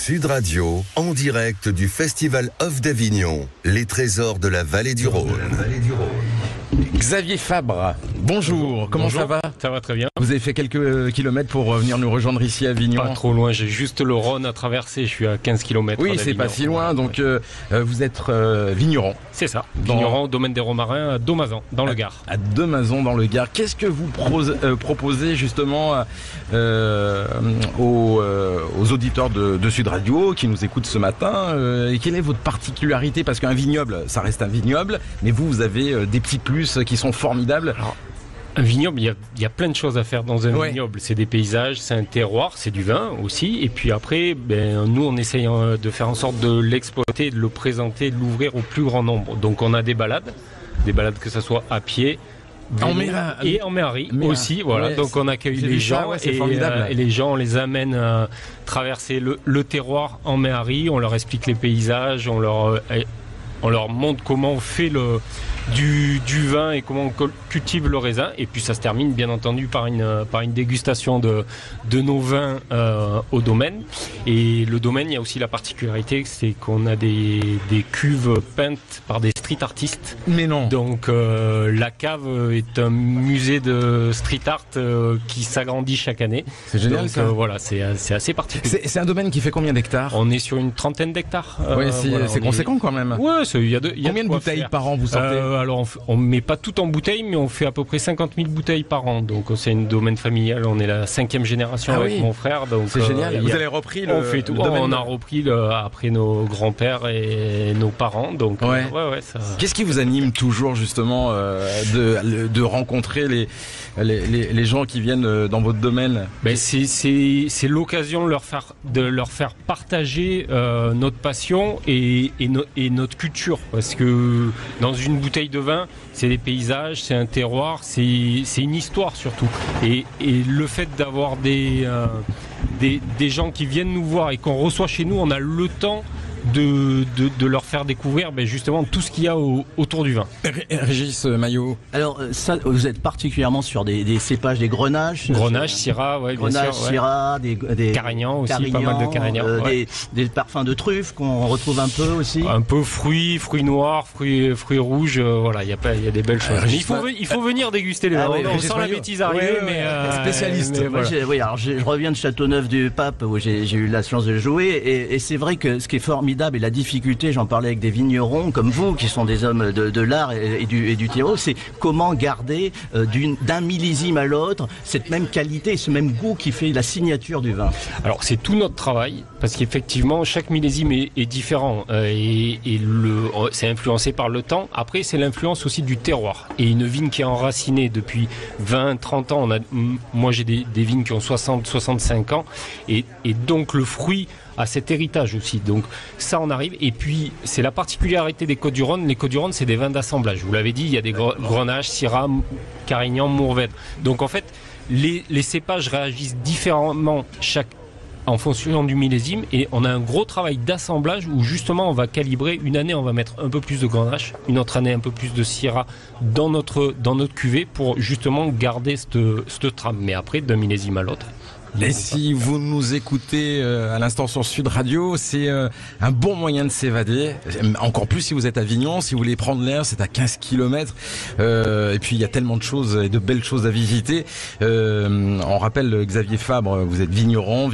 Sud Radio, en direct du Festival Off d'Avignon, les trésors de la vallée du Rhône. Xavier Fabre, bonjour, comment ça va ? Ça va très bien. Vous avez fait quelques kilomètres pour venir nous rejoindre ici à Avignon. Pas trop loin, j'ai juste le Rhône à traverser, je suis à 15 km. Oui, c'est pas si loin, donc vous êtes vigneron. C'est ça, vigneron au domaine des Romarins à Domazan, dans le Gard. À Domazan, dans le Gard. Qu'est-ce que vous proposez justement aux auditeurs de Sud Radio qui nous écoutent ce matin et quelle est votre particularité ? Parce qu'un vignoble, ça reste un vignoble, mais vous avez des petits plus qui sont formidables. Alors, un vignoble, il y a plein de choses à faire dans un vignoble. C'est des paysages, c'est un terroir, c'est du vin aussi. Et puis après, nous, on essaye de faire en sorte de l'exploiter, de le présenter, de l'ouvrir au plus grand nombre. Donc on a des balades que ce soit à pied, et en Méhari aussi, voilà. Donc on accueille les gens et les gens, on les amène à traverser le terroir en Méhari, on leur explique les paysages, on leur montre comment on fait du vin et comment on cultive le raisin. Et puis ça se termine bien entendu par une dégustation de nos vins au domaine. Et le domaine, il y a aussi la particularité, c'est qu'on a des cuves peintes par des street artistes. Mais non. Donc la cave est un musée de street art qui s'agrandit chaque année. C'est génial. Donc, ça. Voilà, c'est assez particulier. C'est un domaine qui fait combien d'hectares ? On est sur une 30aine d'hectares. C'est conséquent quand même. Ouais, il y a combien de bouteilles par an vous sortez ? Alors on met pas tout en bouteilles, mais on fait à peu près 50 000 bouteilles par an. Donc c'est un domaine familial. On est la 5e génération avec mon frère. Donc c'est génial. Vous avez repris on fait tout. On a repris après nos grands-pères et nos parents. Donc ça... Qu'est-ce qui vous anime toujours justement de rencontrer les gens qui viennent dans votre domaine ? C'est l'occasion de leur faire partager notre passion et notre culture. Parce que dans une bouteille de vin, c'est des paysages, c'est un terroir, c'est une histoire surtout. Et le fait d'avoir des gens qui viennent nous voir et qu'on reçoit chez nous, on a le temps de leur faire découvrir justement tout ce qu'il y a autour du vin. Régis Maillot. Alors ça, vous êtes particulièrement sur des cépages, des grenages. Grenages, Syrah, bien sûr. Syrah, des Carignan aussi, pas mal de Carignan. Des parfums de truffes qu'on retrouve un peu aussi. Un peu fruits noirs, fruits rouges, il y a des belles choses. Il faut venir déguster les vins. On sent la bêtise arriver, mais spécialiste. Alors je reviens de Châteauneuf-du-Pape où j'ai eu la chance de jouer et c'est vrai que ce qui est formidable et la difficulté, j'en parlais avec des vignerons comme vous qui sont des hommes de l'art et du terreau, c'est comment garder d'un millésime à l'autre cette même qualité, ce même goût qui fait la signature du vin. Alors c'est tout notre travail parce qu'effectivement chaque millésime est différent c'est influencé par le temps. Après c'est l'influence aussi du terroir et une vigne qui est enracinée depuis 20-30 ans. Moi j'ai des vignes qui ont 60-65 ans et donc le fruit à cet héritage aussi. Donc ça on arrive. Et puis c'est la particularité des Côtes-du-Rhône. Les Côtes-du-Rhône c'est des vins d'assemblage. Vous l'avez dit, il y a des grenages, Syrah, Carignan, Mourvèdre. Donc en fait les cépages réagissent différemment en fonction du millésime et on a un gros travail d'assemblage où justement on va calibrer. Une année on va mettre un peu plus de grenache, une autre année un peu plus de Syrah dans notre cuvée pour justement garder cette trame. Mais après d'un millésime à l'autre. Et si vous nous écoutez à l'instant sur Sud Radio, c'est un bon moyen de s'évader. Encore plus si vous êtes à Avignon, si vous voulez prendre l'air, c'est à 15 km. Et puis il y a tellement de choses et de belles choses à visiter. On rappelle Xavier Fabre, vous êtes vigneron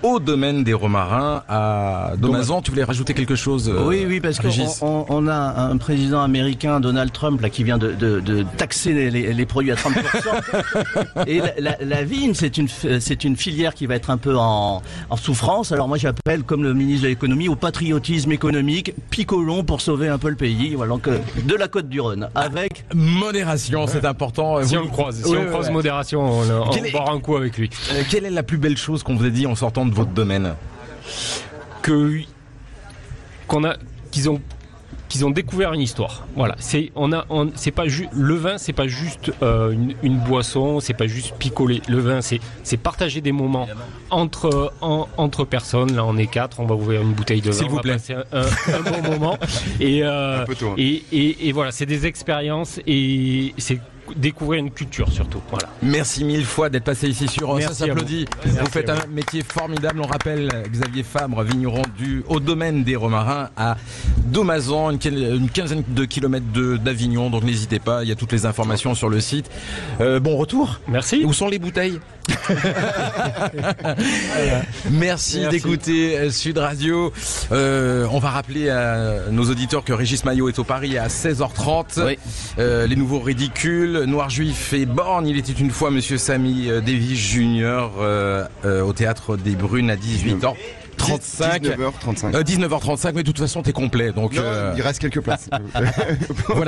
au domaine des Romarins à Domazan. Tu voulais rajouter quelque chose ? Oui, parce qu'on a un président américain, Donald Trump, là, qui vient de taxer les produits à 30%. Et la vigne, c'est une filière qui va être un peu en souffrance. Alors moi j'appelle, comme le ministre de l'économie, au patriotisme économique, picolons pour sauver un peu le pays. Voilà, donc de la Côte-du-Rhône, avec modération, c'est important. Si on le croise, modération, on boira un coup avec lui. Quelle est la plus belle chose qu'on vous a dit en sortant de votre domaine ? Qu'ils ont découvert une histoire. Voilà, c'est pas juste le vin, c'est pas juste une boisson, c'est pas juste picoler. Le vin, c'est partager des moments entre personnes. Là, on est 4, on va ouvrir une bouteille de vin. S'il vous plaît. On va passer un bon moment. Et voilà, c'est des expériences et c'est découvrir une culture surtout. Voilà. Merci mille fois d'être passé ici sur Ça Merci à s'applaudit. vous. Vous Merci faites à un métier formidable. On rappelle Xavier Fabre, vigneron du Haut Domaine des Romarins à Domazan, une quinzaine de kilomètres d'Avignon. Donc n'hésitez pas, il y a toutes les informations sur le site. Bon retour. Merci. Où sont les bouteilles? Merci d'écouter Sud Radio. On va rappeler à nos auditeurs que Régis Maillot est au Paris à 16h30. Oui. Les nouveaux ridicules, Noir Juif et Borgne. Il était une fois Monsieur Samy Davis Junior au Théâtre des Brunes à 18h35. 19h35. 19h35, mais de toute façon t'es complet. Donc Non, il reste quelques places. voilà.